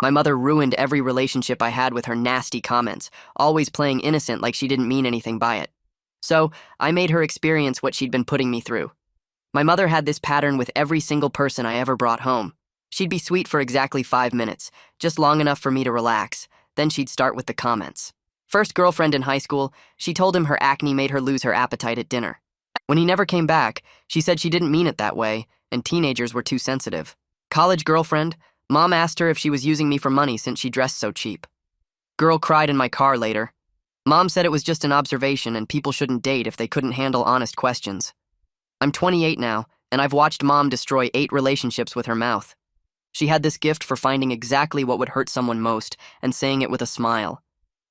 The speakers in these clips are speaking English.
My mother ruined every relationship I had with her nasty comments, always playing innocent like she didn't mean anything by it. So, I made her experience what she'd been putting me through. My mother had this pattern with every single person I ever brought home. She'd be sweet for exactly 5 minutes, just long enough for me to relax. Then she'd start with the comments. First girlfriend in high school, she told him her acne made her lose her appetite at dinner. When he never came back, she said she didn't mean it that way, and teenagers were too sensitive. College girlfriend, mom asked her if she was using me for money since she dressed so cheap. Girl cried in my car later. Mom said it was just an observation and people shouldn't date if they couldn't handle honest questions. I'm 28 now, and I've watched mom destroy 8 relationships with her mouth. She had this gift for finding exactly what would hurt someone most and saying it with a smile.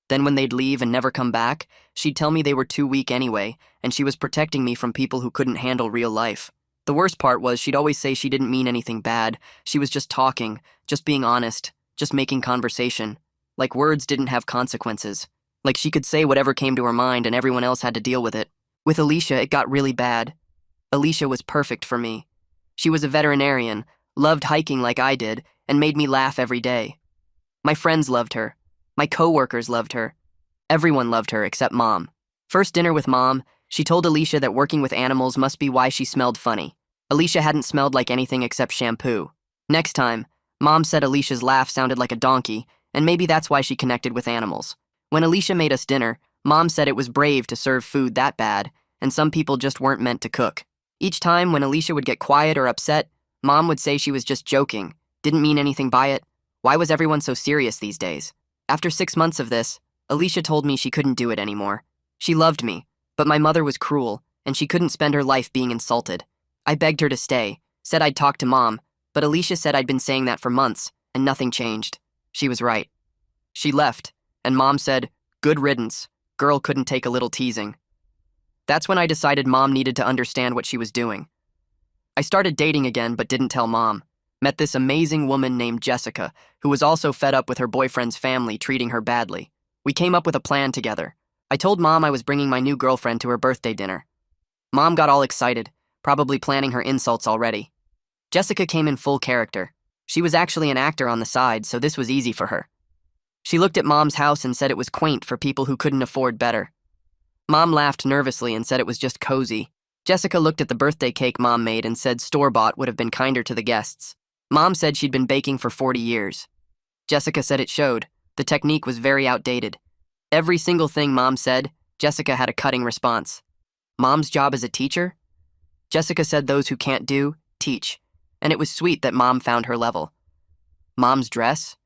Then when they'd leave and never come back, she'd tell me they were too weak anyway, and she was protecting me from people who couldn't handle real life. The worst part was she'd always say she didn't mean anything bad. She was just talking, just being honest, just making conversation. Like words didn't have consequences. Like she could say whatever came to her mind and everyone else had to deal with it. With Alicia, it got really bad. Alicia was perfect for me. She was a veterinarian, loved hiking like I did, and made me laugh every day. My friends loved her. My coworkers loved her. Everyone loved her except Mom. First dinner with Mom, she told Alicia that working with animals must be why she smelled funny. Alicia hadn't smelled like anything except shampoo. Next time, Mom said Alicia's laugh sounded like a donkey, and maybe that's why she connected with animals. When Alicia made us dinner, Mom said it was brave to serve food that bad, and some people just weren't meant to cook. Each time when Alicia would get quiet or upset, Mom would say she was just joking, didn't mean anything by it. Why was everyone so serious these days? After 6 months of this, Alicia told me she couldn't do it anymore. She loved me, but my mother was cruel, and she couldn't spend her life being insulted. I begged her to stay, said I'd talk to Mom, but Alicia said I'd been saying that for months, and nothing changed. She was right. She left, and Mom said, "Good riddance, girl couldn't take a little teasing." That's when I decided Mom needed to understand what she was doing. I started dating again but didn't tell Mom. Met this amazing woman named Jessica, who was also fed up with her boyfriend's family treating her badly. We came up with a plan together. I told Mom I was bringing my new girlfriend to her birthday dinner. Mom got all excited, probably planning her insults already. Jessica came in full character. She was actually an actor on the side, so this was easy for her. She looked at Mom's house and said it was quaint for people who couldn't afford better. Mom laughed nervously and said it was just cozy. Jessica looked at the birthday cake Mom made and said store-bought would have been kinder to the guests. Mom said she'd been baking for 40 years. Jessica said it showed. The technique was very outdated. Every single thing Mom said, Jessica had a cutting response. Mom's job as a teacher? Jessica said those who can't do, teach. And it was sweet that Mom found her level. Mom's dress?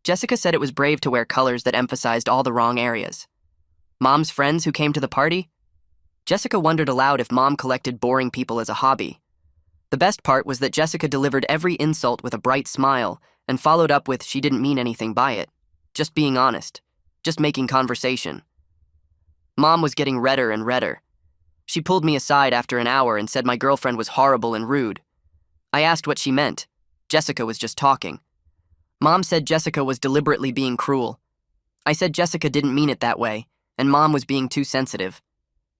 Jessica said it was brave to wear colors that emphasized all the wrong areas. Mom's friends who came to the party? Jessica wondered aloud if Mom collected boring people as a hobby. The best part was that Jessica delivered every insult with a bright smile and followed up with she didn't mean anything by it. Just being honest. Just making conversation. Mom was getting redder and redder. She pulled me aside after an hour and said my girlfriend was horrible and rude. I asked what she meant. Jessica was just talking. Mom said Jessica was deliberately being cruel. I said Jessica didn't mean it that way, and Mom was being too sensitive.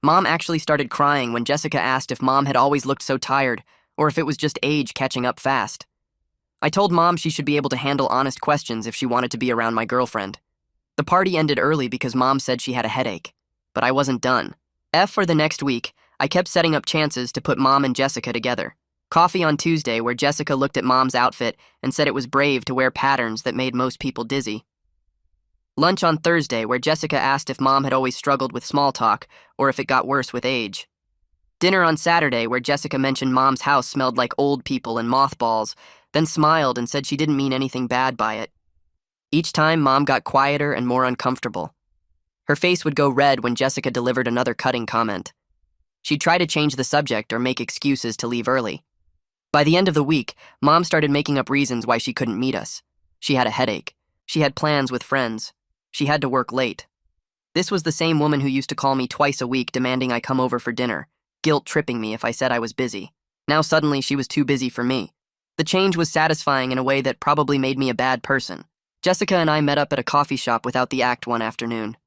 Mom actually started crying when Jessica asked if Mom had always looked so tired, or if it was just age catching up fast. I told Mom she should be able to handle honest questions if she wanted to be around my girlfriend. The party ended early because Mom said she had a headache, but I wasn't done. For the next week, I kept setting up chances to put Mom and Jessica together. Coffee on Tuesday where Jessica looked at Mom's outfit and said it was brave to wear patterns that made most people dizzy. Lunch on Thursday where Jessica asked if Mom had always struggled with small talk or if it got worse with age. Dinner on Saturday where Jessica mentioned Mom's house smelled like old people and mothballs, then smiled and said she didn't mean anything bad by it. Each time, Mom got quieter and more uncomfortable. Her face would go red when Jessica delivered another cutting comment. She'd try to change the subject or make excuses to leave early. By the end of the week, Mom started making up reasons why she couldn't meet us. She had a headache. She had plans with friends. She had to work late. This was the same woman who used to call me twice a week demanding I come over for dinner, guilt-tripping me if I said I was busy. Now suddenly she was too busy for me. The change was satisfying in a way that probably made me a bad person. Jessica and I met up at a coffee shop without the act one afternoon.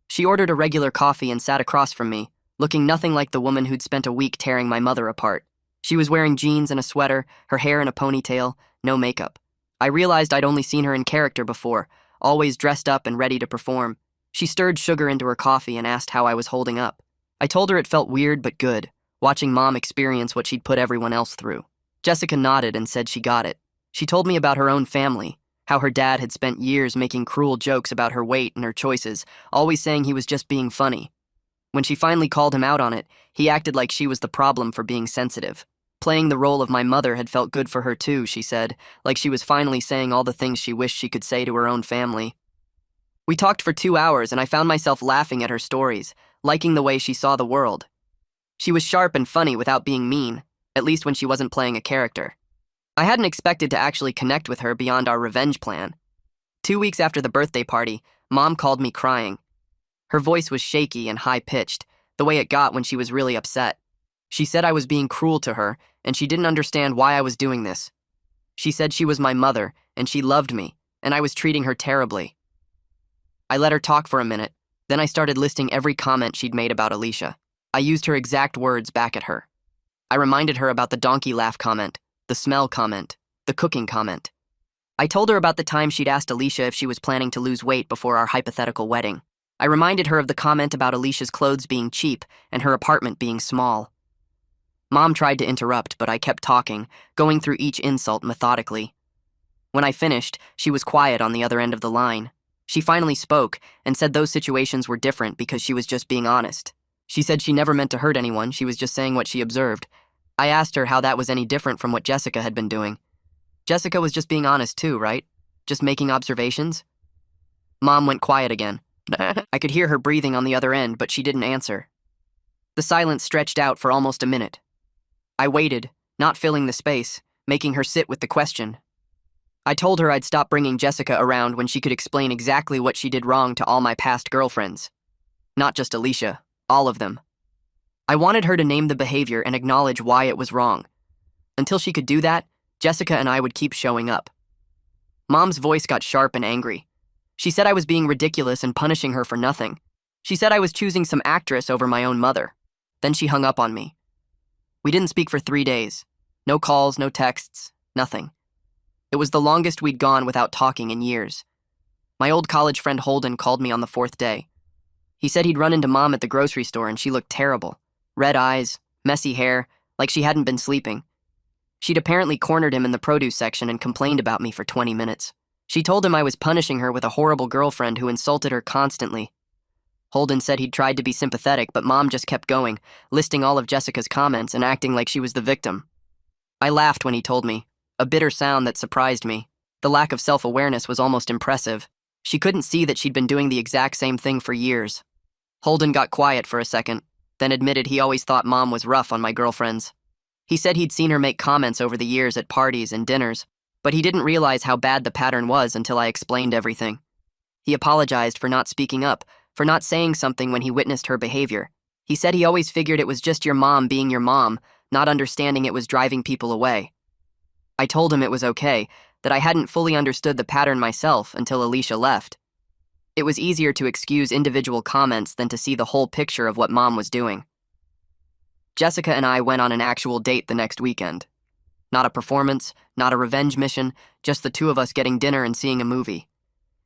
She ordered a regular coffee and sat across from me, looking nothing like the woman who'd spent a week tearing my mother apart. She was wearing jeans and a sweater, her hair in a ponytail, no makeup. I realized I'd only seen her in character before, always dressed up and ready to perform. She stirred sugar into her coffee and asked how I was holding up. I told her it felt weird but good, watching Mom experience what she'd put everyone else through. Jessica nodded and said she got it. She told me about her own family, how her dad had spent years making cruel jokes about her weight and her choices, always saying he was just being funny. When she finally called him out on it, he acted like she was the problem for being sensitive. Playing the role of my mother had felt good for her too, she said, like she was finally saying all the things she wished she could say to her own family. We talked for 2 hours and I found myself laughing at her stories, liking the way she saw the world. She was sharp and funny without being mean, at least when she wasn't playing a character. I hadn't expected to actually connect with her beyond our revenge plan. 2 weeks after the birthday party, Mom called me crying. Her voice was shaky and high-pitched, the way it got when she was really upset. She said I was being cruel to her, and she didn't understand why I was doing this. She said she was my mother, and she loved me, and I was treating her terribly. I let her talk for a minute, then I started listing every comment she'd made about Alicia. I used her exact words back at her. I reminded her about the donkey laugh comment, the smell comment, the cooking comment. I told her about the time she'd asked Alicia if she was planning to lose weight before our hypothetical wedding. I reminded her of the comment about Alicia's clothes being cheap and her apartment being small. Mom tried to interrupt, but I kept talking, going through each insult methodically. When I finished, she was quiet on the other end of the line. She finally spoke and said those situations were different because she was just being honest. She said she never meant to hurt anyone, she was just saying what she observed. I asked her how that was any different from what Jessica had been doing. Jessica was just being honest too, right? Just making observations? Mom went quiet again. I could hear her breathing on the other end, but she didn't answer. The silence stretched out for almost a minute. I waited, not filling the space, making her sit with the question. I told her I'd stop bringing Jessica around when she could explain exactly what she did wrong to all my past girlfriends. Not just Alicia, all of them. I wanted her to name the behavior and acknowledge why it was wrong. Until she could do that, Jessica and I would keep showing up. Mom's voice got sharp and angry. She said I was being ridiculous and punishing her for nothing. She said I was choosing some actress over my own mother. Then she hung up on me. We didn't speak for 3 days. No calls, no texts, nothing. It was the longest we'd gone without talking in years. My old college friend Holden called me on the 4th day. He said he'd run into Mom at the grocery store and she looked terrible. Red eyes, messy hair, like she hadn't been sleeping. She'd apparently cornered him in the produce section and complained about me for 20 minutes. She told him I was punishing her with a horrible girlfriend who insulted her constantly. Holden said he'd tried to be sympathetic, but Mom just kept going, listing all of Jessica's comments and acting like she was the victim. I laughed when he told me, a bitter sound that surprised me. The lack of self-awareness was almost impressive. She couldn't see that she'd been doing the exact same thing for years. Holden got quiet for a second, then admitted he always thought Mom was rough on my girlfriends. He said he'd seen her make comments over the years at parties and dinners, but he didn't realize how bad the pattern was until I explained everything. He apologized for not speaking up, for not saying something when he witnessed her behavior. He said he always figured it was just your mom being your mom, not understanding it was driving people away. I told him it was okay, that I hadn't fully understood the pattern myself until Alicia left. It was easier to excuse individual comments than to see the whole picture of what Mom was doing. Jessica and I went on an actual date the next weekend. Not a performance, not a revenge mission, just the two of us getting dinner and seeing a movie.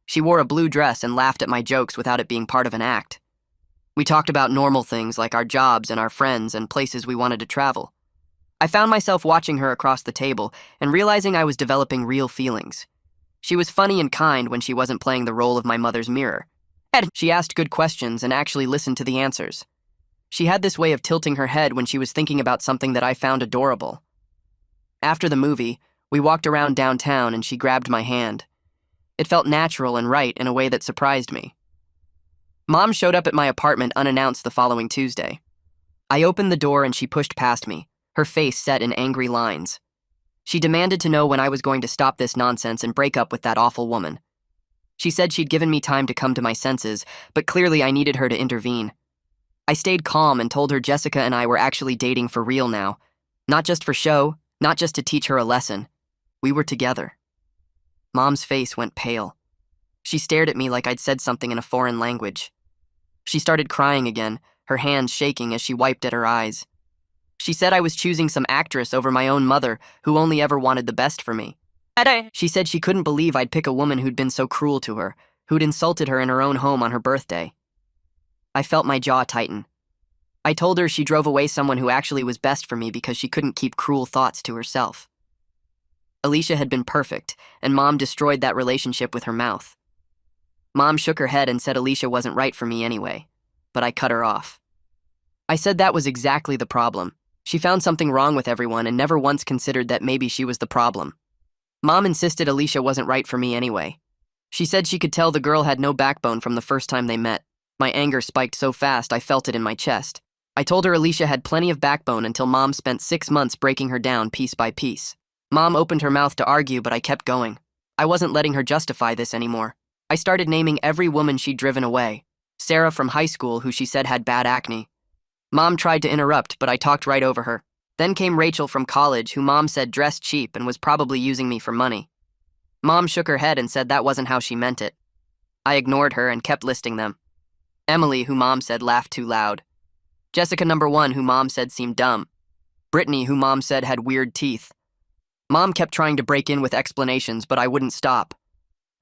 She wore a blue dress and laughed at my jokes without it being part of an act. We talked about normal things like our jobs and our friends and places we wanted to travel. I found myself watching her across the table and realizing I was developing real feelings. She was funny and kind when she wasn't playing the role of my mother's mirror. She asked good questions and actually listened to the answers. She had this way of tilting her head when she was thinking about something that I found adorable. After the movie, we walked around downtown and she grabbed my hand. It felt natural and right in a way that surprised me. Mom showed up at my apartment unannounced the following Tuesday. I opened the door and she pushed past me, her face set in angry lines. She demanded to know when I was going to stop this nonsense and break up with that awful woman. She said she'd given me time to come to my senses, but clearly I needed her to intervene. I stayed calm and told her Jessica and I were actually dating for real now. Not just for show, not just to teach her a lesson. We were together. Mom's face went pale. She stared at me like I'd said something in a foreign language. She started crying again, her hands shaking as she wiped at her eyes. She said I was choosing some actress over my own mother who only ever wanted the best for me. She said she couldn't believe I'd pick a woman who'd been so cruel to her, who'd insulted her in her own home on her birthday. I felt my jaw tighten. I told her she drove away someone who actually was best for me because she couldn't keep cruel thoughts to herself. Alicia had been perfect, and Mom destroyed that relationship with her mouth. Mom shook her head and said Alicia wasn't right for me anyway, but I cut her off. I said that was exactly the problem. She found something wrong with everyone and never once considered that maybe she was the problem. Mom insisted Alicia wasn't right for me anyway. She said she could tell the girl had no backbone from the first time they met. My anger spiked so fast I felt it in my chest. I told her Alicia had plenty of backbone until Mom spent 6 months breaking her down piece by piece. Mom opened her mouth to argue, but I kept going. I wasn't letting her justify this anymore. I started naming every woman she'd driven away. Sarah from high school, who she said had bad acne. Mom tried to interrupt, but I talked right over her. Then came Rachel from college, who Mom said dressed cheap and was probably using me for money. Mom shook her head and said that wasn't how she meant it. I ignored her and kept listing them. Emily, who Mom said laughed too loud. Jessica number 1, who Mom said seemed dumb. Brittany, who Mom said had weird teeth. Mom kept trying to break in with explanations, but I wouldn't stop.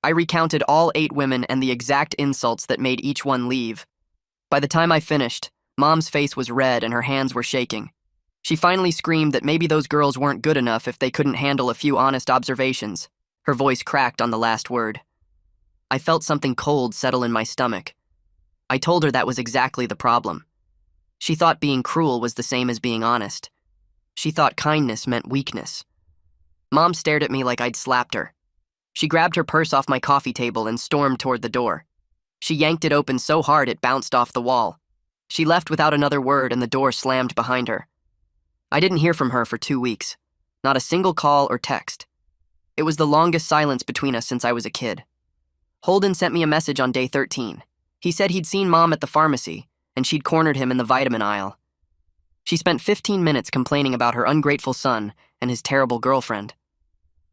I recounted all 8 women and the exact insults that made each one leave. By the time I finished, Mom's face was red and her hands were shaking. She finally screamed that maybe those girls weren't good enough if they couldn't handle a few honest observations. Her voice cracked on the last word. I felt something cold settle in my stomach. I told her that was exactly the problem. She thought being cruel was the same as being honest. She thought kindness meant weakness. Mom stared at me like I'd slapped her. She grabbed her purse off my coffee table and stormed toward the door. She yanked it open so hard it bounced off the wall. She left without another word and the door slammed behind her. I didn't hear from her for 2 weeks. Not a single call or text. It was the longest silence between us since I was a kid. Holden sent me a message on day 13. He said he'd seen Mom at the pharmacy, and she'd cornered him in the vitamin aisle. She spent 15 minutes complaining about her ungrateful son and his terrible girlfriend.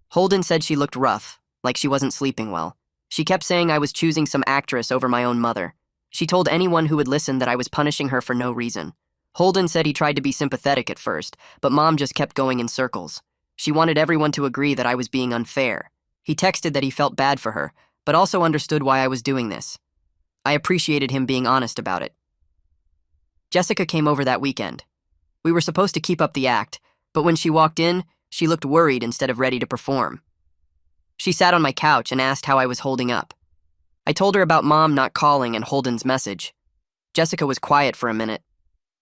Holden said she looked rough, like she wasn't sleeping well. She kept saying I was choosing some actress over my own mother. She told anyone who would listen that I was punishing her for no reason. Holden said he tried to be sympathetic at first, but Mom just kept going in circles. She wanted everyone to agree that I was being unfair. He texted that he felt bad for her, but also understood why I was doing this. I appreciated him being honest about it. Jessica came over that weekend. We were supposed to keep up the act, but when she walked in, she looked worried instead of ready to perform. She sat on my couch and asked how I was holding up. I told her about Mom not calling and Holden's message. Jessica was quiet for a minute.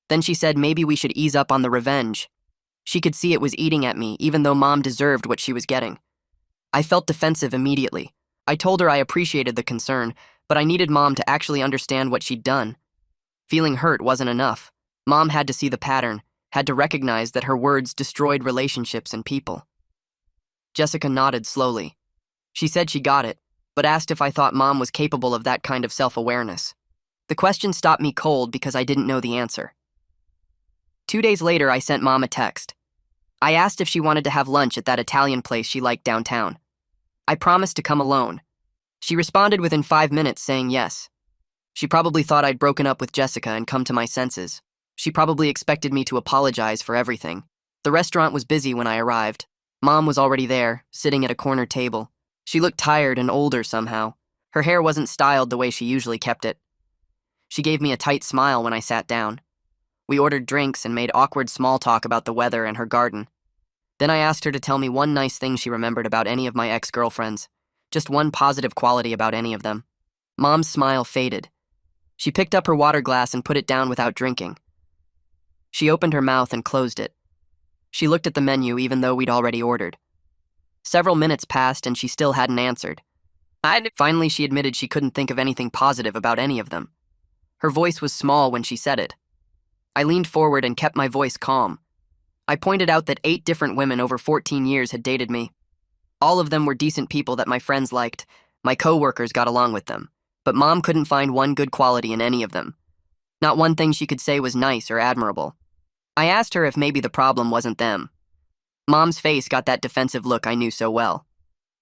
Then she said maybe we should ease up on the revenge. She could see it was eating at me, even though Mom deserved what she was getting. I felt defensive immediately. I told her I appreciated the concern, but I needed Mom to actually understand what she'd done. Feeling hurt wasn't enough. Mom had to see the pattern, had to recognize that her words destroyed relationships and people. Jessica nodded slowly. She said she got it, but asked if I thought Mom was capable of that kind of self-awareness. The question stopped me cold because I didn't know the answer. 2 days later, I sent Mom a text. I asked if she wanted to have lunch at that Italian place she liked downtown. I promised to come alone. She responded within 5 minutes saying yes. She probably thought I'd broken up with Jessica and come to my senses. She probably expected me to apologize for everything. The restaurant was busy when I arrived. Mom was already there, sitting at a corner table. She looked tired and older somehow. Her hair wasn't styled the way she usually kept it. She gave me a tight smile when I sat down. We ordered drinks and made awkward small talk about the weather and her garden. Then I asked her to tell me one nice thing she remembered about any of my ex-girlfriends. Just one positive quality about any of them. Mom's smile faded. She picked up her water glass and put it down without drinking. She opened her mouth and closed it. She looked at the menu even though we'd already ordered. Several minutes passed and she still hadn't answered. Finally, she admitted she couldn't think of anything positive about any of them. Her voice was small when she said it. I leaned forward and kept my voice calm. I pointed out that 8 different women over 14 years had dated me. All of them were decent people that my friends liked. My co-workers got along with them. But Mom couldn't find one good quality in any of them. Not one thing she could say was nice or admirable. I asked her if maybe the problem wasn't them. Mom's face got that defensive look I knew so well.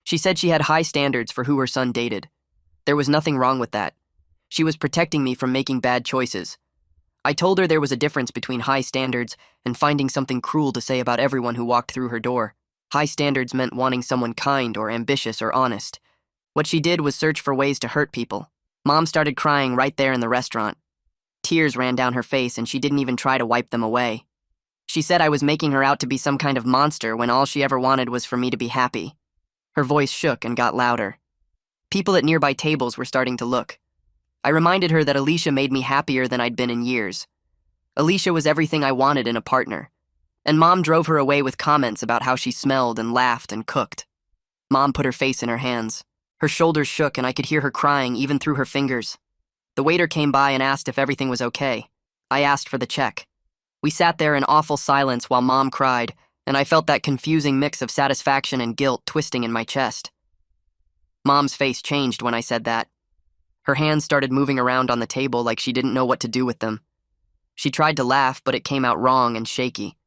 She said she had high standards for who her son dated. There was nothing wrong with that. She was protecting me from making bad choices. I told her there was a difference between high standards and finding something cruel to say about everyone who walked through her door. High standards meant wanting someone kind or ambitious or honest. What she did was search for ways to hurt people. Mom started crying right there in the restaurant. Tears ran down her face and she didn't even try to wipe them away. She said I was making her out to be some kind of monster when all she ever wanted was for me to be happy. Her voice shook and got louder. People at nearby tables were starting to look. I reminded her that Alicia made me happier than I'd been in years. Alicia was everything I wanted in a partner. And Mom drove her away with comments about how she smelled and laughed and cooked. Mom put her face in her hands. Her shoulders shook and I could hear her crying even through her fingers. The waiter came by and asked if everything was okay. I asked for the check. We sat there in awful silence while Mom cried, and I felt that confusing mix of satisfaction and guilt twisting in my chest. Mom's face changed when I said that. Her hands started moving around on the table like she didn't know what to do with them. She tried to laugh, but it came out wrong and shaky.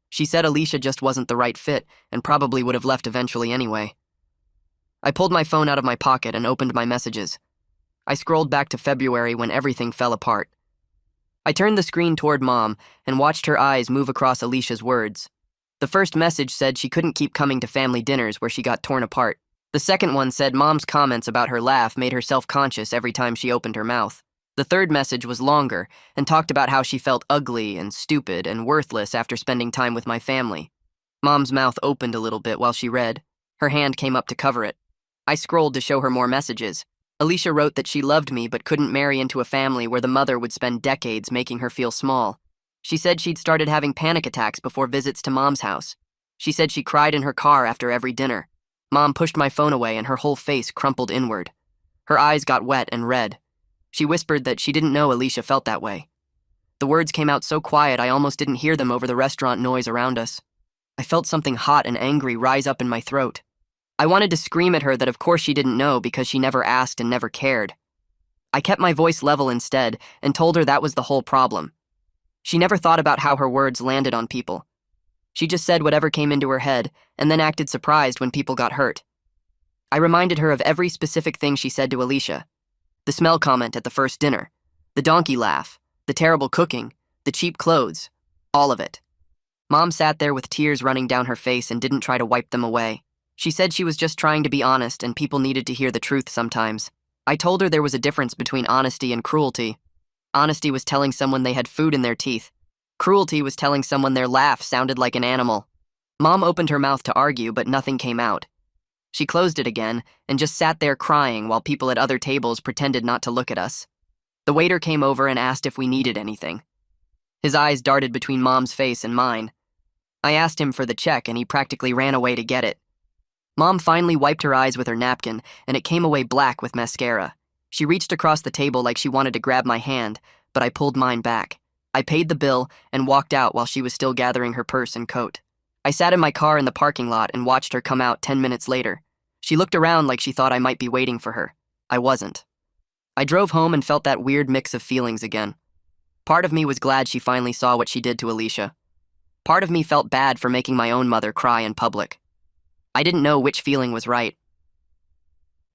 She said Alicia just wasn't the right fit and probably would have left eventually anyway. I pulled my phone out of my pocket and opened my messages. I scrolled back to February when everything fell apart. I turned the screen toward Mom and watched her eyes move across Alicia's words. The first message said she couldn't keep coming to family dinners where she got torn apart. The second one said Mom's comments about her laugh made her self-conscious every time she opened her mouth. The third message was longer and talked about how she felt ugly and stupid and worthless after spending time with my family. Mom's mouth opened a little bit while she read. Her hand came up to cover it. I scrolled to show her more messages. Alicia wrote that she loved me but couldn't marry into a family where the mother would spend decades making her feel small. She said she'd started having panic attacks before visits to Mom's house. She said she cried in her car after every dinner. Mom pushed my phone away and her whole face crumpled inward. Her eyes got wet and red. She whispered that she didn't know Alicia felt that way. The words came out so quiet I almost didn't hear them over the restaurant noise around us. I felt something hot and angry rise up in my throat. I wanted to scream at her that of course she didn't know because she never asked and never cared. I kept my voice level instead and told her that was the whole problem. She never thought about how her words landed on people. She just said whatever came into her head and then acted surprised when people got hurt. I reminded her of every specific thing she said to Alicia. The smell comment at the first dinner, the donkey laugh, the terrible cooking, the cheap clothes, all of it. Mom sat there with tears running down her face and didn't try to wipe them away. She said she was just trying to be honest and people needed to hear the truth sometimes. I told her there was a difference between honesty and cruelty. Honesty was telling someone they had food in their teeth. Cruelty was telling someone their laugh sounded like an animal. Mom opened her mouth to argue, but nothing came out. She closed it again and just sat there crying while people at other tables pretended not to look at us. The waiter came over and asked if we needed anything. His eyes darted between Mom's face and mine. I asked him for the check and he practically ran away to get it. Mom finally wiped her eyes with her napkin and it came away black with mascara. She reached across the table like she wanted to grab my hand, but I pulled mine back. I paid the bill and walked out while she was still gathering her purse and coat. I sat in my car in the parking lot and watched her come out 10 minutes later. She looked around like she thought I might be waiting for her. I wasn't. I drove home and felt that weird mix of feelings again. Part of me was glad she finally saw what she did to Alicia. Part of me felt bad for making my own mother cry in public. I didn't know which feeling was right.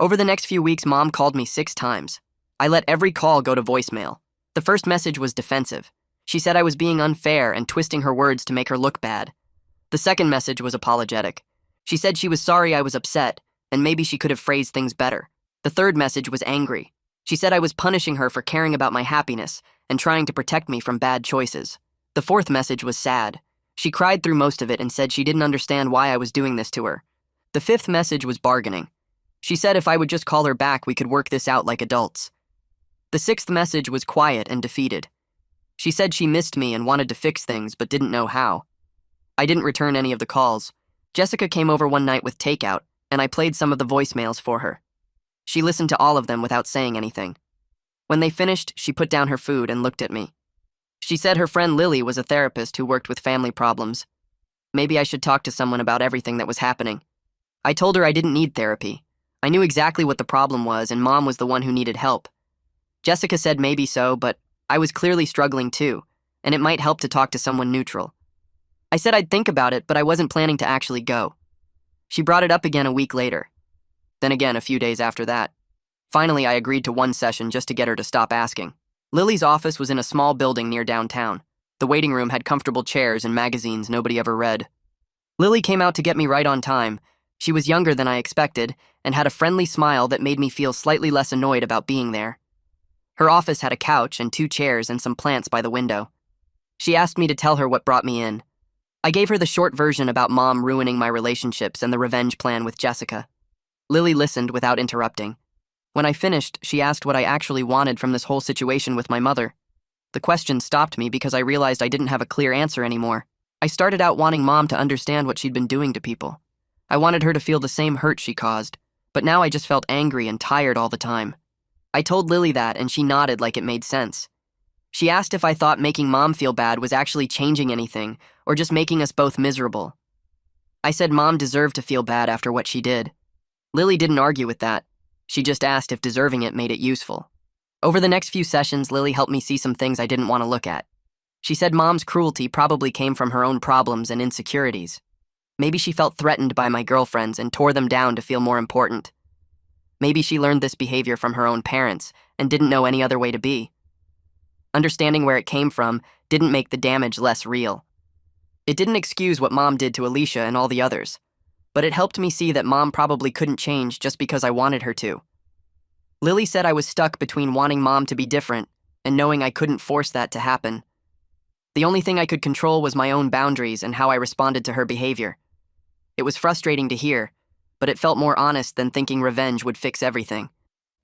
Over the next few weeks, Mom called me 6 times. I let every call go to voicemail. The first message was defensive. She said I was being unfair and twisting her words to make her look bad. The second message was apologetic. She said she was sorry I was upset, and maybe she could have phrased things better. The third message was angry. She said I was punishing her for caring about my happiness and trying to protect me from bad choices. The fourth message was sad. She cried through most of it and said she didn't understand why I was doing this to her. The fifth message was bargaining. She said if I would just call her back, we could work this out like adults. The sixth message was quiet and defeated. She said she missed me and wanted to fix things but didn't know how. I didn't return any of the calls. Jessica came over one night with takeout, and I played some of the voicemails for her. She listened to all of them without saying anything. When they finished, she put down her food and looked at me. She said her friend Lily was a therapist who worked with family problems. Maybe I should talk to someone about everything that was happening. I told her I didn't need therapy. I knew exactly what the problem was, and Mom was the one who needed help. Jessica said maybe so, but I was clearly struggling too, and it might help to talk to someone neutral. I said I'd think about it, but I wasn't planning to actually go. She brought it up again a week later. Then again a few days after that. Finally, I agreed to one session just to get her to stop asking. Lily's office was in a small building near downtown. The waiting room had comfortable chairs and magazines nobody ever read. Lily came out to get me right on time. She was younger than I expected and had a friendly smile that made me feel slightly less annoyed about being there. Her office had a couch and 2 chairs and some plants by the window. She asked me to tell her what brought me in. I gave her the short version about Mom ruining my relationships and the revenge plan with Jessica. Lily listened without interrupting. When I finished, she asked what I actually wanted from this whole situation with my mother. The question stopped me because I realized I didn't have a clear answer anymore. I started out wanting Mom to understand what she'd been doing to people. I wanted her to feel the same hurt she caused, but now I just felt angry and tired all the time. I told Lily that, and she nodded like it made sense. She asked if I thought making Mom feel bad was actually changing anything, or just making us both miserable. I said Mom deserved to feel bad after what she did. Lily didn't argue with that. She just asked if deserving it made it useful. Over the next few sessions, Lily helped me see some things I didn't want to look at. She said Mom's cruelty probably came from her own problems and insecurities. Maybe she felt threatened by my girlfriends and tore them down to feel more important. Maybe she learned this behavior from her own parents and didn't know any other way to be. Understanding where it came from didn't make the damage less real. It didn't excuse what Mom did to Alicia and all the others, but it helped me see that Mom probably couldn't change just because I wanted her to. Lily said I was stuck between wanting Mom to be different and knowing I couldn't force that to happen. The only thing I could control was my own boundaries and how I responded to her behavior. It was frustrating to hear, but it felt more honest than thinking revenge would fix everything.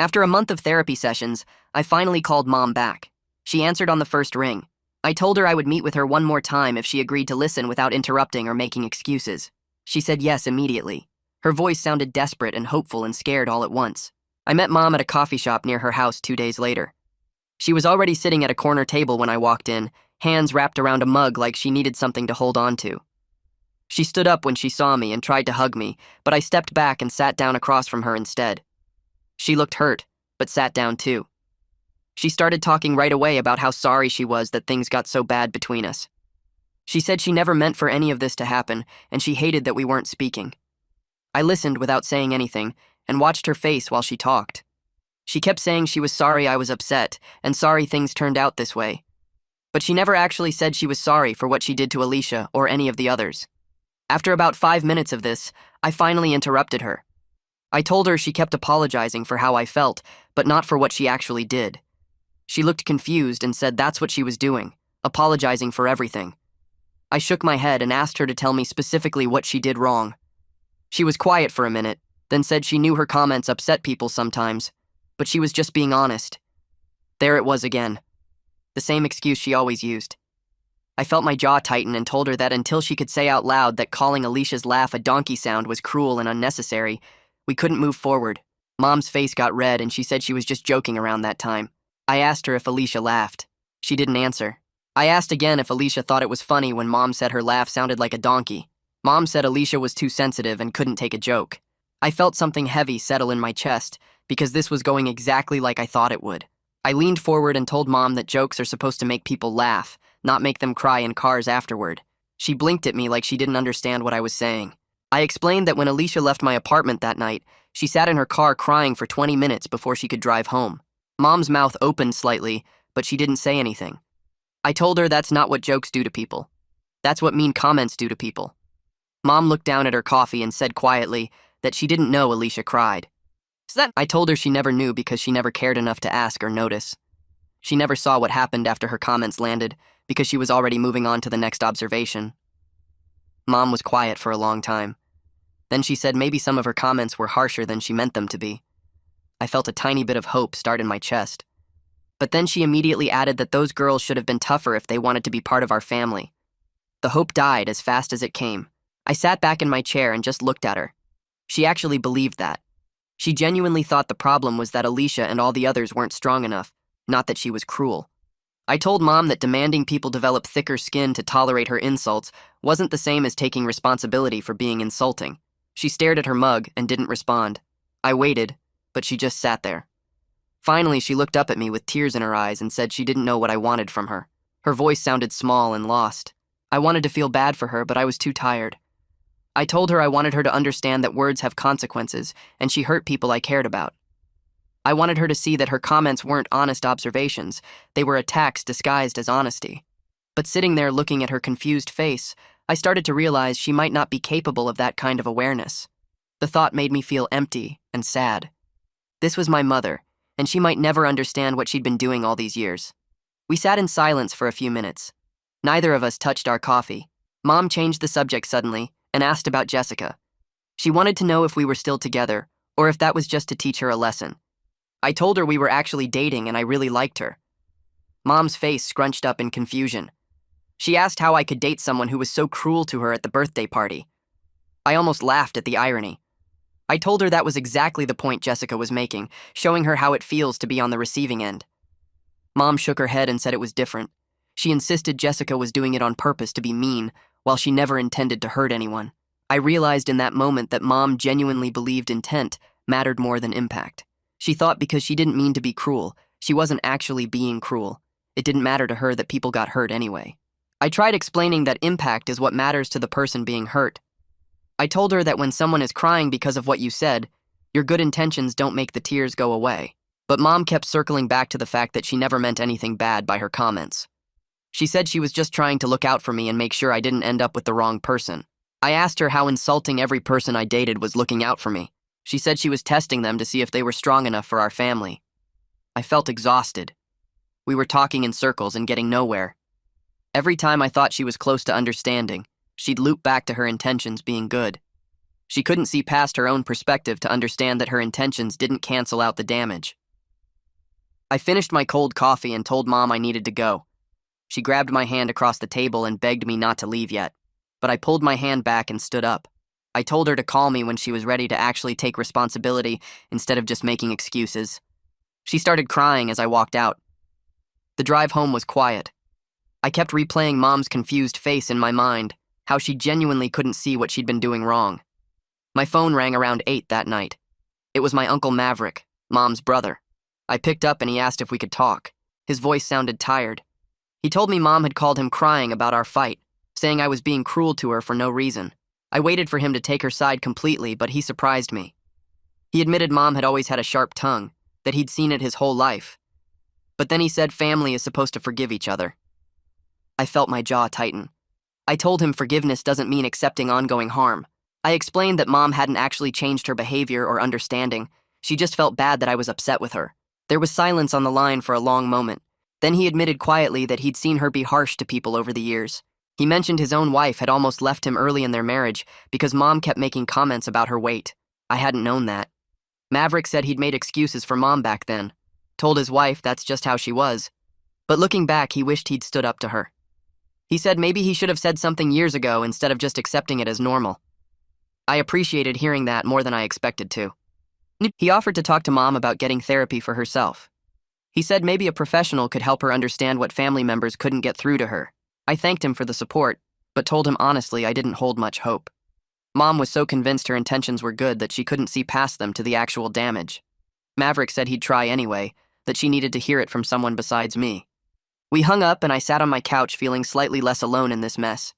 After a month of therapy sessions, I finally called Mom back. She answered on the first ring. I told her I would meet with her one more time if she agreed to listen without interrupting or making excuses. She said yes immediately. Her voice sounded desperate and hopeful and scared all at once. I met Mom at a coffee shop near her house 2 days later. She was already sitting at a corner table when I walked in, hands wrapped around a mug like she needed something to hold on to. She stood up when she saw me and tried to hug me, but I stepped back and sat down across from her instead. She looked hurt, but sat down too. She started talking right away about how sorry she was that things got so bad between us. She said she never meant for any of this to happen, and she hated that we weren't speaking. I listened without saying anything and watched her face while she talked. She kept saying she was sorry I was upset and sorry things turned out this way. But she never actually said she was sorry for what she did to Alicia or any of the others. After about 5 minutes of this, I finally interrupted her. I told her she kept apologizing for how I felt, but not for what she actually did. She looked confused and said that's what she was doing, apologizing for everything. I shook my head and asked her to tell me specifically what she did wrong. She was quiet for a minute, then said she knew her comments upset people sometimes, but she was just being honest. There it was again. The same excuse she always used. I felt my jaw tighten and told her that until she could say out loud that calling Alicia's laugh a donkey sound was cruel and unnecessary, we couldn't move forward. Mom's face got red and she said she was just joking around that time. I asked her if Alicia laughed. She didn't answer. I asked again if Alicia thought it was funny when Mom said her laugh sounded like a donkey. Mom said Alicia was too sensitive and couldn't take a joke. I felt something heavy settle in my chest because this was going exactly like I thought it would. I leaned forward and told Mom that jokes are supposed to make people laugh, not make them cry in cars afterward. She blinked at me like she didn't understand what I was saying. I explained that when Alicia left my apartment that night, she sat in her car crying for 20 minutes before she could drive home. Mom's mouth opened slightly, but she didn't say anything. I told her that's not what jokes do to people. That's what mean comments do to people. Mom looked down at her coffee and said quietly that she didn't know Alicia cried. I told her she never knew because she never cared enough to ask or notice. She never saw what happened after her comments landed because she was already moving on to the next observation. Mom was quiet for a long time. Then she said maybe some of her comments were harsher than she meant them to be. I felt a tiny bit of hope start in my chest. But then she immediately added that those girls should have been tougher if they wanted to be part of our family. The hope died as fast as it came. I sat back in my chair and just looked at her. She actually believed that. She genuinely thought the problem was that Alicia and all the others weren't strong enough, not that she was cruel. I told Mom that demanding people develop thicker skin to tolerate her insults wasn't the same as taking responsibility for being insulting. She stared at her mug and didn't respond. I waited, but she just sat there. Finally, she looked up at me with tears in her eyes and said she didn't know what I wanted from her. Her voice sounded small and lost. I wanted to feel bad for her, but I was too tired. I told her I wanted her to understand that words have consequences, and she hurt people I cared about. I wanted her to see that her comments weren't honest observations, they were attacks disguised as honesty. But sitting there looking at her confused face, I started to realize she might not be capable of that kind of awareness. The thought made me feel empty and sad. This was my mother, and she might never understand what she'd been doing all these years. We sat in silence for a few minutes. Neither of us touched our coffee. Mom changed the subject suddenly and asked about Jessica. She wanted to know if we were still together, or if that was just to teach her a lesson. I told her we were actually dating and I really liked her. Mom's face scrunched up in confusion. She asked how I could date someone who was so cruel to her at the birthday party. I almost laughed at the irony. I told her that was exactly the point Jessica was making, showing her how it feels to be on the receiving end. Mom shook her head and said it was different. She insisted Jessica was doing it on purpose to be mean, while she never intended to hurt anyone. I realized in that moment that Mom genuinely believed intent mattered more than impact. She thought because she didn't mean to be cruel, she wasn't actually being cruel. It didn't matter to her that people got hurt anyway. I tried explaining that impact is what matters to the person being hurt. I told her that when someone is crying because of what you said, your good intentions don't make the tears go away. But Mom kept circling back to the fact that she never meant anything bad by her comments. She said she was just trying to look out for me and make sure I didn't end up with the wrong person. I asked her how insulting every person I dated was looking out for me. She said she was testing them to see if they were strong enough for our family. I felt exhausted. We were talking in circles and getting nowhere. Every time I thought she was close to understanding, she'd loop back to her intentions being good. She couldn't see past her own perspective to understand that her intentions didn't cancel out the damage. I finished my cold coffee and told Mom I needed to go. She grabbed my hand across the table and begged me not to leave yet, but I pulled my hand back and stood up. I told her to call me when she was ready to actually take responsibility instead of just making excuses. She started crying as I walked out. The drive home was quiet. I kept replaying Mom's confused face in my mind, how she genuinely couldn't see what she'd been doing wrong. My phone rang around 8 that night. It was my Uncle Maverick, Mom's brother. I picked up and he asked if we could talk. His voice sounded tired. He told me Mom had called him crying about our fight, saying I was being cruel to her for no reason. I waited for him to take her side completely, but he surprised me. He admitted Mom had always had a sharp tongue, that he'd seen it his whole life. But then he said family is supposed to forgive each other. I felt my jaw tighten. I told him forgiveness doesn't mean accepting ongoing harm. I explained that Mom hadn't actually changed her behavior or understanding. She just felt bad that I was upset with her. There was silence on the line for a long moment. Then he admitted quietly that he'd seen her be harsh to people over the years. He mentioned his own wife had almost left him early in their marriage because Mom kept making comments about her weight. I hadn't known that. Maverick said he'd made excuses for Mom back then, told his wife that's just how she was. But looking back, he wished he'd stood up to her. He said maybe he should have said something years ago instead of just accepting it as normal. I appreciated hearing that more than I expected to. He offered to talk to Mom about getting therapy for herself. He said maybe a professional could help her understand what family members couldn't get through to her. I thanked him for the support, but told him honestly I didn't hold much hope. Mom was so convinced her intentions were good that she couldn't see past them to the actual damage. Maverick said he'd try anyway, that she needed to hear it from someone besides me. We hung up and I sat on my couch feeling slightly less alone in this mess.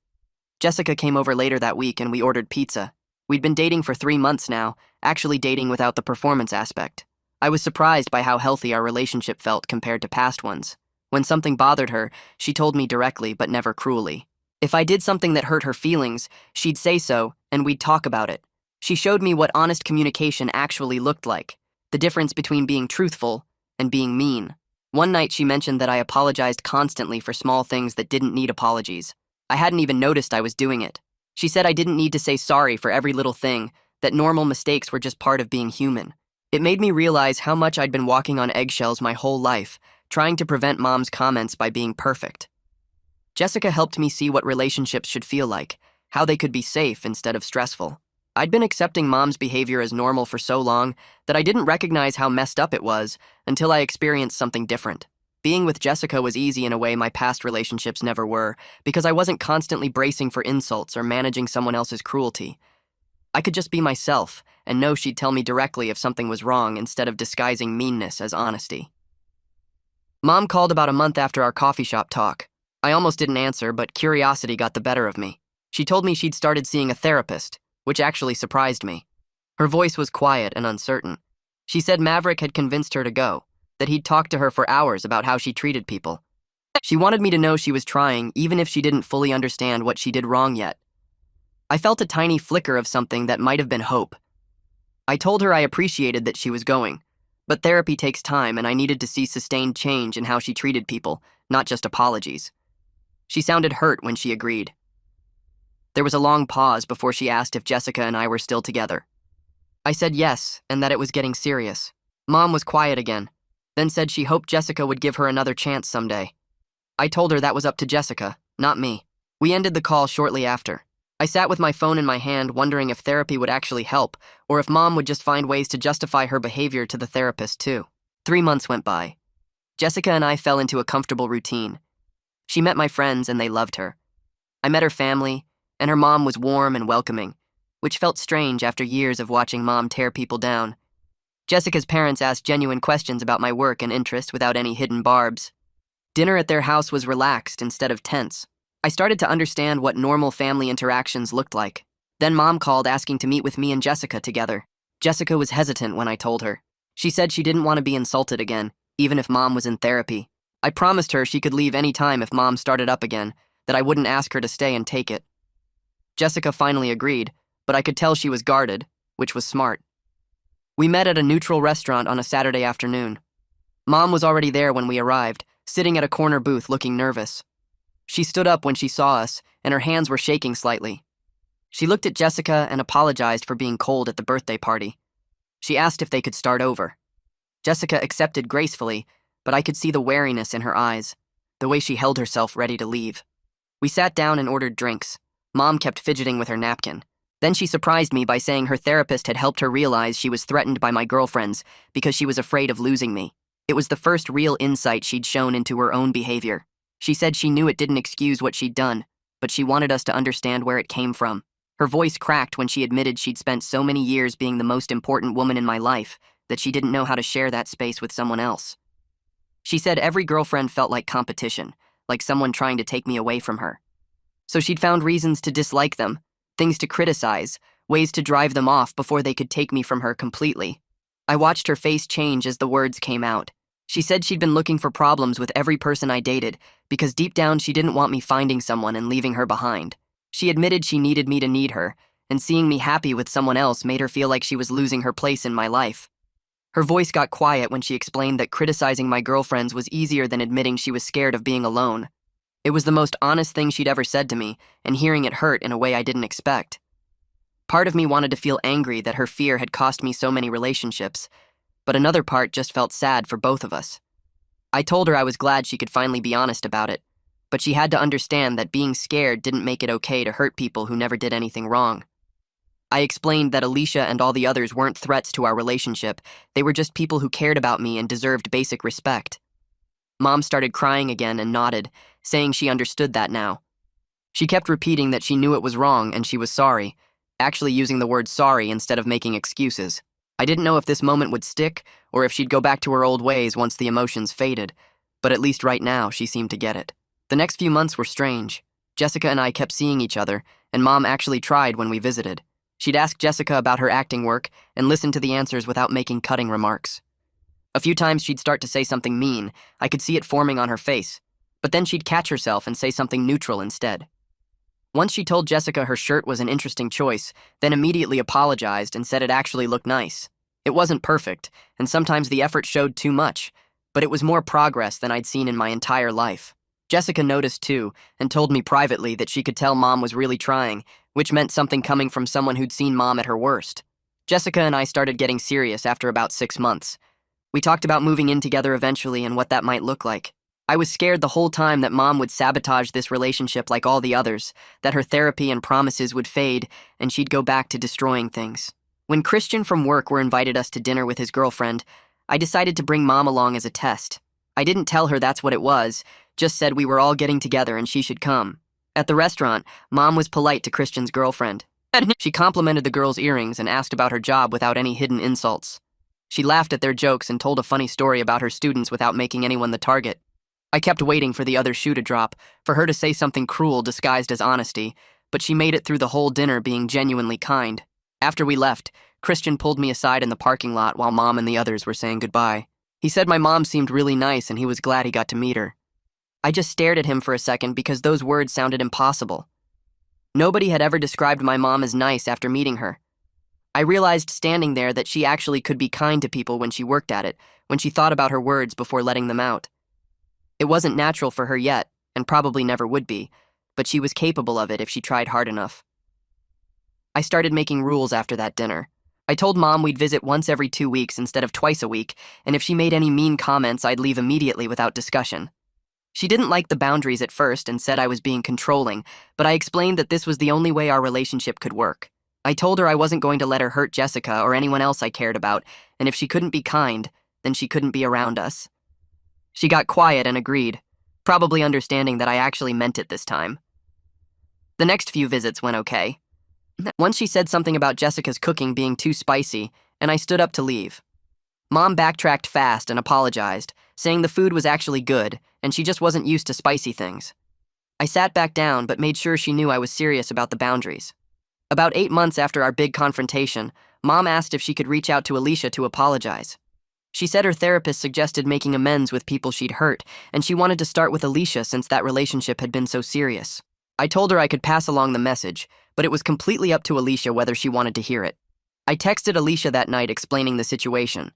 Jessica came over later that week and we ordered pizza. We'd been dating for 3 months now, actually dating without the performance aspect. I was surprised by how healthy our relationship felt compared to past ones. When something bothered her, she told me directly but never cruelly. If I did something that hurt her feelings, she'd say so, and we'd talk about it. She showed me what honest communication actually looked like, the difference between being truthful and being mean. One night she mentioned that I apologized constantly for small things that didn't need apologies. I hadn't even noticed I was doing it. She said I didn't need to say sorry for every little thing, that normal mistakes were just part of being human. It made me realize how much I'd been walking on eggshells my whole life, trying to prevent Mom's comments by being perfect. Jessica helped me see what relationships should feel like, how they could be safe instead of stressful. I'd been accepting Mom's behavior as normal for so long that I didn't recognize how messed up it was until I experienced something different. Being with Jessica was easy in a way my past relationships never were, because I wasn't constantly bracing for insults or managing someone else's cruelty. I could just be myself and know she'd tell me directly if something was wrong instead of disguising meanness as honesty. Mom called about a month after our coffee shop talk. I almost didn't answer, but curiosity got the better of me. She told me she'd started seeing a therapist, which actually surprised me. Her voice was quiet and uncertain. She said Maverick had convinced her to go, that he'd talked to her for hours about how she treated people. She wanted me to know she was trying, even if she didn't fully understand what she did wrong yet. I felt a tiny flicker of something that might have been hope. I told her I appreciated that she was going, but therapy takes time and I needed to see sustained change in how she treated people, not just apologies. She sounded hurt when she agreed. There was a long pause before she asked if Jessica and I were still together. I said yes, and that it was getting serious. Mom was quiet again, then said she hoped Jessica would give her another chance someday. I told her that was up to Jessica, not me. We ended the call shortly after. I sat with my phone in my hand wondering if therapy would actually help, or if Mom would just find ways to justify her behavior to the therapist too. 3 months went by. Jessica and I fell into a comfortable routine. She met my friends and they loved her. I met her family, and her mom was warm and welcoming, which felt strange after years of watching Mom tear people down. Jessica's parents asked genuine questions about my work and interest without any hidden barbs. Dinner at their house was relaxed instead of tense. I started to understand what normal family interactions looked like. Then Mom called asking to meet with me and Jessica together. Jessica was hesitant when I told her. She said she didn't want to be insulted again, even if Mom was in therapy. I promised her she could leave any time if Mom started up again, that I wouldn't ask her to stay and take it. Jessica finally agreed, but I could tell she was guarded, which was smart. We met at a neutral restaurant on a Saturday afternoon. Mom was already there when we arrived, sitting at a corner booth looking nervous. She stood up when she saw us, and her hands were shaking slightly. She looked at Jessica and apologized for being cold at the birthday party. She asked if they could start over. Jessica accepted gracefully, but I could see the wariness in her eyes, the way she held herself ready to leave. We sat down and ordered drinks. Mom kept fidgeting with her napkin. Then she surprised me by saying her therapist had helped her realize she was threatened by my girlfriends because she was afraid of losing me. It was the first real insight she'd shown into her own behavior. She said she knew it didn't excuse what she'd done, but she wanted us to understand where it came from. Her voice cracked when she admitted she'd spent so many years being the most important woman in my life that she didn't know how to share that space with someone else. She said every girlfriend felt like competition, like someone trying to take me away from her. So she'd found reasons to dislike them, things to criticize, ways to drive them off before they could take me from her completely. I watched her face change as the words came out. She said she'd been looking for problems with every person I dated because deep down she didn't want me finding someone and leaving her behind. She admitted she needed me to need her, and seeing me happy with someone else made her feel like she was losing her place in my life. Her voice got quiet when she explained that criticizing my girlfriends was easier than admitting she was scared of being alone. It was the most honest thing she'd ever said to me, and hearing it hurt in a way I didn't expect. Part of me wanted to feel angry that her fear had cost me so many relationships, but another part just felt sad for both of us. I told her I was glad she could finally be honest about it, but she had to understand that being scared didn't make it okay to hurt people who never did anything wrong. I explained that Alicia and all the others weren't threats to our relationship, they were just people who cared about me and deserved basic respect. Mom started crying again and nodded, saying she understood that now. She kept repeating that she knew it was wrong and she was sorry, actually using the word sorry instead of making excuses. I didn't know if this moment would stick or if she'd go back to her old ways once the emotions faded, but at least right now she seemed to get it. The next few months were strange. Jessica and I kept seeing each other, and Mom actually tried when we visited. She'd ask Jessica about her acting work and listen to the answers without making cutting remarks. A few times she'd start to say something mean, I could see it forming on her face, but then she'd catch herself and say something neutral instead. Once she told Jessica her shirt was an interesting choice, then immediately apologized and said it actually looked nice. It wasn't perfect, and sometimes the effort showed too much, but it was more progress than I'd seen in my entire life. Jessica noticed too, and told me privately that she could tell Mom was really trying, which meant something coming from someone who'd seen Mom at her worst. Jessica and I started getting serious after about 6 months. We talked about moving in together eventually and what that might look like. I was scared the whole time that Mom would sabotage this relationship like all the others, that her therapy and promises would fade, and she'd go back to destroying things. When Christian from work invited us to dinner with his girlfriend, I decided to bring Mom along as a test. I didn't tell her that's what it was, just said we were all getting together and she should come. At the restaurant, Mom was polite to Christian's girlfriend. She complimented the girl's earrings and asked about her job without any hidden insults. She laughed at their jokes and told a funny story about her students without making anyone the target. I kept waiting for the other shoe to drop, for her to say something cruel disguised as honesty, but she made it through the whole dinner being genuinely kind. After we left, Christian pulled me aside in the parking lot while Mom and the others were saying goodbye. He said my mom seemed really nice and he was glad he got to meet her. I just stared at him for a second because those words sounded impossible. Nobody had ever described my mom as nice after meeting her. I realized standing there that she actually could be kind to people when she worked at it, when she thought about her words before letting them out. It wasn't natural for her yet, and probably never would be, but she was capable of it if she tried hard enough. I started making rules after that dinner. I told Mom we'd visit once every 2 weeks instead of twice a week, and if she made any mean comments, I'd leave immediately without discussion. She didn't like the boundaries at first and said I was being controlling, but I explained that this was the only way our relationship could work. I told her I wasn't going to let her hurt Jessica or anyone else I cared about, and if she couldn't be kind, then she couldn't be around us. She got quiet and agreed, probably understanding that I actually meant it this time. The next few visits went okay. Once she said something about Jessica's cooking being too spicy, and I stood up to leave. Mom backtracked fast and apologized, saying the food was actually good, and she just wasn't used to spicy things. I sat back down but made sure she knew I was serious about the boundaries. About 8 months after our big confrontation, Mom asked if she could reach out to Alicia to apologize. She said her therapist suggested making amends with people she'd hurt, and she wanted to start with Alicia since that relationship had been so serious. I told her I could pass along the message, but it was completely up to Alicia whether she wanted to hear it. I texted Alicia that night explaining the situation.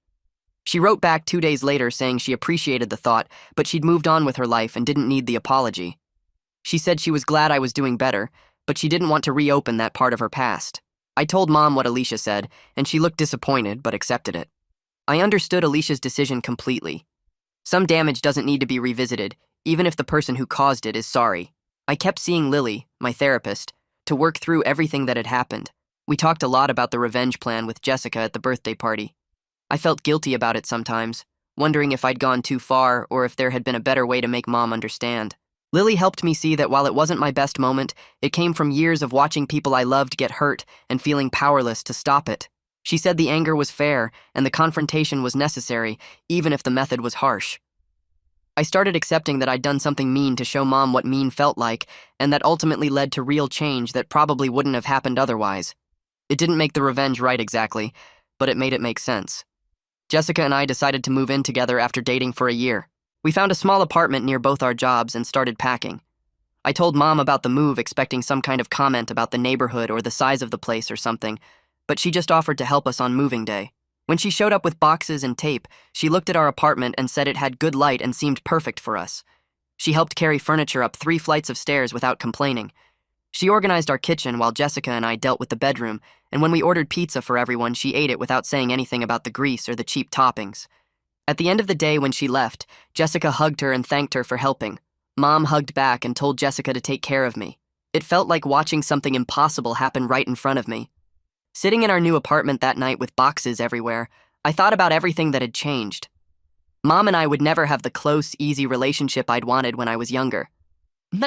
She wrote back 2 days later saying she appreciated the thought, but she'd moved on with her life and didn't need the apology. She said she was glad I was doing better, but she didn't want to reopen that part of her past. I told Mom what Alicia said, and she looked disappointed but accepted it. I understood Alicia's decision completely. Some damage doesn't need to be revisited, even if the person who caused it is sorry. I kept seeing Lily, my therapist, to work through everything that had happened. We talked a lot about the revenge plan with Jessica at the birthday party. I felt guilty about it sometimes, wondering if I'd gone too far or if there had been a better way to make Mom understand. Lily helped me see that while it wasn't my best moment, it came from years of watching people I loved get hurt and feeling powerless to stop it. She said the anger was fair and the confrontation was necessary, even if the method was harsh. I started accepting that I'd done something mean to show Mom what mean felt like, and that ultimately led to real change that probably wouldn't have happened otherwise. It didn't make the revenge right exactly, but it made it make sense. Jessica and I decided to move in together after dating for a year. We found a small apartment near both our jobs and started packing. I told Mom about the move, expecting some kind of comment about the neighborhood or the size of the place or something, but she just offered to help us on moving day. When she showed up with boxes and tape, she looked at our apartment and said it had good light and seemed perfect for us. She helped carry furniture up 3 flights of stairs without complaining. She organized our kitchen while Jessica and I dealt with the bedroom, and when we ordered pizza for everyone, she ate it without saying anything about the grease or the cheap toppings. At the end of the day when she left, Jessica hugged her and thanked her for helping. Mom hugged back and told Jessica to take care of me. It felt like watching something impossible happen right in front of me. Sitting in our new apartment that night with boxes everywhere, I thought about everything that had changed. Mom and I would never have the close, easy relationship I'd wanted when I was younger.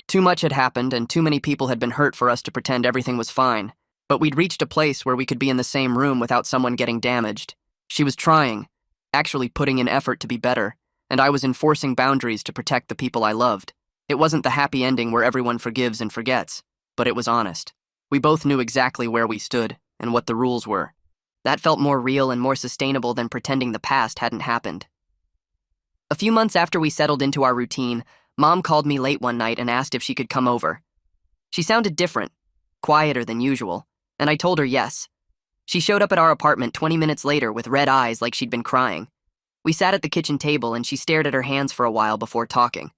Too much had happened and too many people had been hurt for us to pretend everything was fine. But we'd reached a place where we could be in the same room without someone getting damaged. She was trying, actually putting in effort to be better, and I was enforcing boundaries to protect the people I loved. It wasn't the happy ending where everyone forgives and forgets, but it was honest. We both knew exactly where we stood and what the rules were. That felt more real and more sustainable than pretending the past hadn't happened. A few months after we settled into our routine, Mom called me late one night and asked if she could come over. She sounded different, quieter than usual, and I told her yes. She showed up at our apartment 20 minutes later with red eyes like she'd been crying. We sat at the kitchen table and she stared at her hands for a while before talking.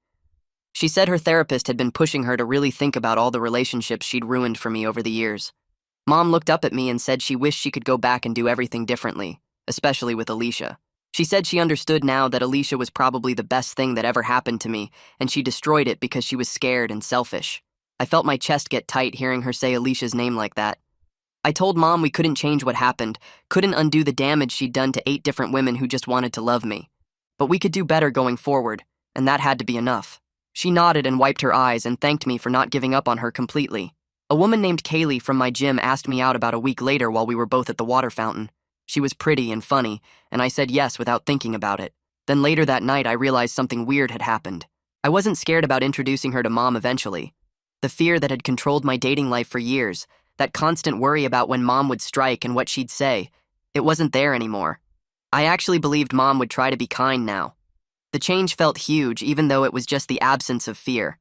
She said her therapist had been pushing her to really think about all the relationships she'd ruined for me over the years. Mom looked up at me and said she wished she could go back and do everything differently, especially with Alicia. She said she understood now that Alicia was probably the best thing that ever happened to me, and she destroyed it because she was scared and selfish. I felt my chest get tight hearing her say Alicia's name like that. I told Mom we couldn't change what happened, couldn't undo the damage she'd done to 8 different women who just wanted to love me. But we could do better going forward, and that had to be enough. She nodded and wiped her eyes and thanked me for not giving up on her completely. A woman named Kaylee from my gym asked me out about a week later while we were both at the water fountain. She was pretty and funny, and I said yes without thinking about it. Then later that night I realized something weird had happened. I wasn't scared about introducing her to Mom eventually. The fear that had controlled my dating life for years, that constant worry about when Mom would strike and what she'd say, it wasn't there anymore. I actually believed Mom would try to be kind now. The change felt huge, even though it was just the absence of fear.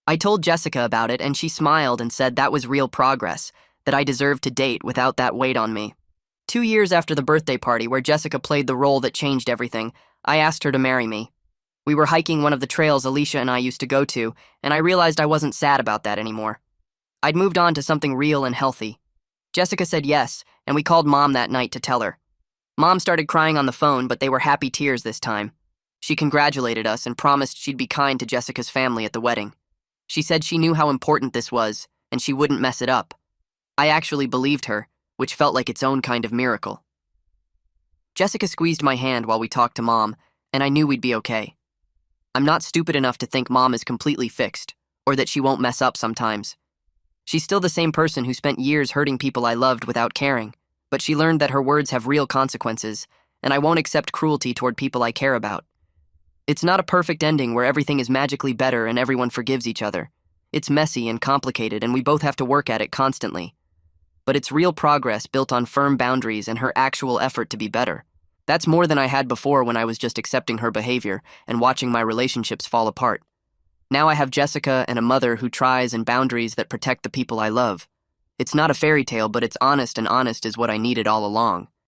I told Jessica about it, and she smiled and said that was real progress, that I deserved to date without that weight on me. 2 years after the birthday party, where Jessica played the role that changed everything, I asked her to marry me. We were hiking one of the trails Alicia and I used to go to, and I realized I wasn't sad about that anymore. I'd moved on to something real and healthy. Jessica said yes, and we called Mom that night to tell her. Mom started crying on the phone, but they were happy tears this time. She congratulated us and promised she'd be kind to Jessica's family at the wedding. She said she knew how important this was, and she wouldn't mess it up. I actually believed her, which felt like its own kind of miracle. Jessica squeezed my hand while we talked to Mom, and I knew we'd be okay. I'm not stupid enough to think Mom is completely fixed, or that she won't mess up sometimes. She's still the same person who spent years hurting people I loved without caring, but she learned that her words have real consequences, and I won't accept cruelty toward people I care about. It's not a perfect ending where everything is magically better and everyone forgives each other. It's messy and complicated, and we both have to work at it constantly. But it's real progress built on firm boundaries and her actual effort to be better. That's more than I had before when I was just accepting her behavior and watching my relationships fall apart. Now I have Jessica and a mother who tries and boundaries that protect the people I love. It's not a fairy tale, but it's honest, and honest is what I needed all along.